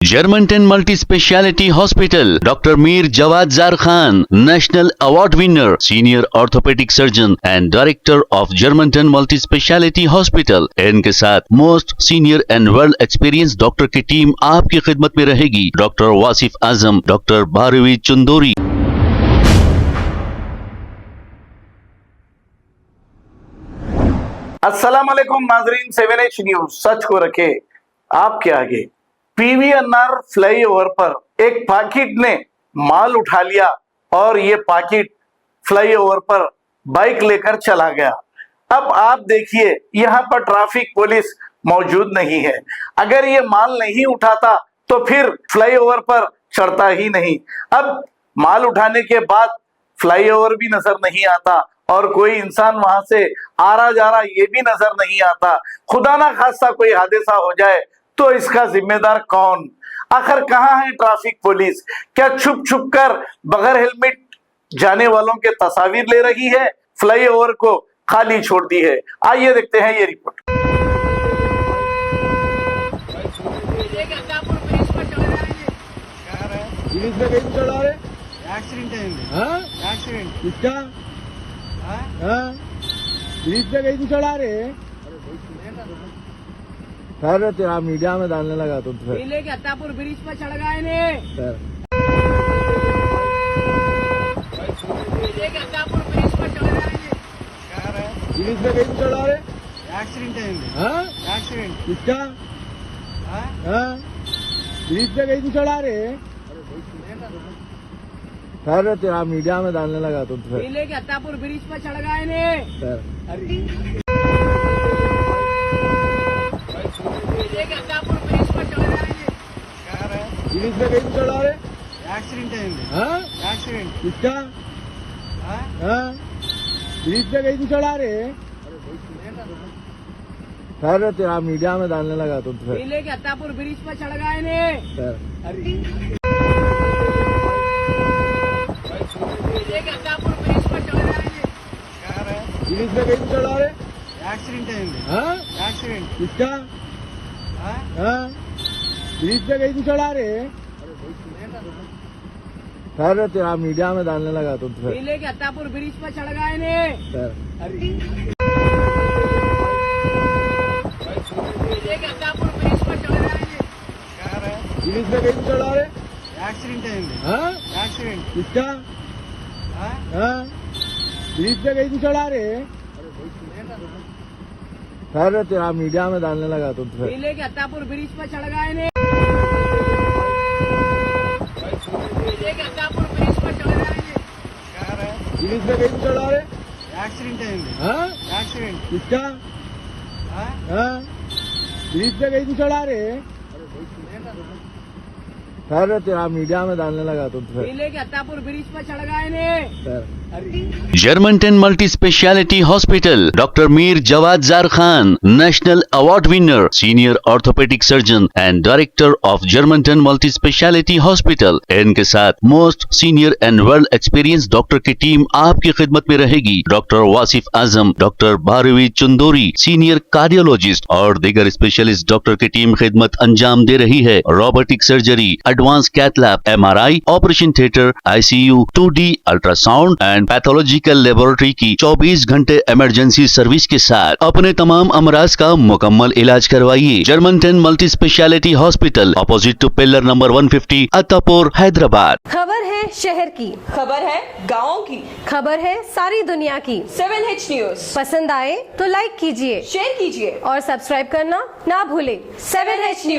Germantown Multi Speciality Hospital, Dr. Mir Jawad Zar Khan, National Award winner, Senior Orthopedic Surgeon and Director of Germantown Multi Speciality Hospital। इनके साथ most senior and world experience doctor की team आपकी खिदमत में रहेगी। Doctor Wasif Azam, doctor Bharvi Chandori. अस्सलाम वालेकुम नाजरीन, 7H न्यूज सच को रखे आपके आगे। PVNR फ्लाईओवर पर एक पाकिट ने माल उठा लिया और ये पाकिट फ्लाईओवर पर बाइक लेकर चला गया। अब आप देखिए, यहाँ पर ट्रैफिक पुलिस मौजूद नहीं है। अगर ये माल नहीं उठाता तो फिर फ्लाईओवर पर चढ़ता ही नहीं। अब माल उठाने के बाद फ्लाईओवर भी नजर नहीं आता और कोई इंसान वहां से आ रहा जा रहा ये भी नजर नहीं आता। खुदा ना खास्ता कोई हादसा हो जाए तो इसका जिम्मेदार कौन? आखिर कहाँ है ट्रैफिक पुलिस? क्या छुप छुप कर बगैर हेलमेट जाने वालों के तस्वीर ले रही है? फ्लाईओवर को खाली छोड़ दी है। आइए देखते हैं ये रिपोर्ट। पुलिस में कहीं चढ़ा रहे एक्सीडेंट है। एक्सीडेंट किसका? पुलिस में कहीं चढ़ा रहे सर, तेरा मीडिया में डालने लगा तुम फिर अत्तापुर ब्रिज पर चढ़ गए ने सर। अत्तापुर ब्रिज पर चढ़ गए ने। पुलिस में कहीं चढ़ा रहे एक्सीडेंट है। एक्सीडेंट किसका? पुलिस में कहीं चढ़ा रहे सर, तेरा मीडिया में डालने लगा तुम फिर अत्तापुर ब्रिज पर चढ़ गए ने सर। अत्तापुर ब्रिज पर चढ़ गए ने। पुलिस में कहीं चढ़ा रहे एक्सीडेंट है। एक्सीडेंट किसका? पुलिस में कहीं चढ़ा रहे सर, तेरा मीडिया में डालने लगा तुम फिर अत्तापुर ब्रिज पर चढ़ गए ने सर। अत्तापुर ब्रिज पर चढ़ गए ने। पुलिस में कहीं चढ़ा रहे एक्सीडेंट है। एक्सीडेंट किसका? पुलिस में कहीं चढ़ा रहे सर, तेरा मीडिया में डालने लगा तुम फिर अत्तापुर ब्रिज पर चढ़ गए ने सर। अत्तापुर ब्रिज पर चढ़ गए ने। पुलिस में कहीं चढ़ा रहे एक्सीडेंट है। एक्सीडेंट किसका? पुलिस में कहीं चढ़ा रहे सर, तेरा मीडिया में डालने लगा तुम फिर अत्तापुर ब्रिज पर चढ़ गए ने। अत्तापुर ब्रिज पर चढ़ गए ने। पुलिस में कहीं चढ़ा रहे एक्सीडेंट है। एक्सीडेंट किसका? पुलिस में कहीं चढ़ा रहे सर, तेरा मीडिया में डालने लगा तुम फिर अत्तापुर ब्रिज पर चढ़ गए ने sir. Germantown Multi Speciality Hospital, Dr. Mir Jawad Zar Khan, National Award winner, Senior Orthopedic Surgeon and Director of Germantown Multi Speciality Hospital। इनके साथ most senior and world experience doctor की टीम आपकी खिदमत में रहेगी। Doctor Wasif Azam, doctor Bharvi Chandori, senior cardiologist और दीगर specialist doctor की टीम खिदमत अंजाम दे रही है। Robotic surgery, advance cath lab, MRI, operation theatre, ICU, 2D ultrasound and pathological laboratory की 24 घंटे इमरजेंसी सर्विस के साथ अपने तमाम अमराज का मुकम्मल इलाज करवाइए। Germanten multi speciality hospital, opposite to pillar number 150, Attapur, Hyderabad. खबर है शहर की, खबर है गाँव की, खबर है सारी दुनिया की। 7H न्यूज पसंद आए तो लाइक कीजिए, शेयर कीजिए और सब्सक्राइब करना ना भूले। 7H news.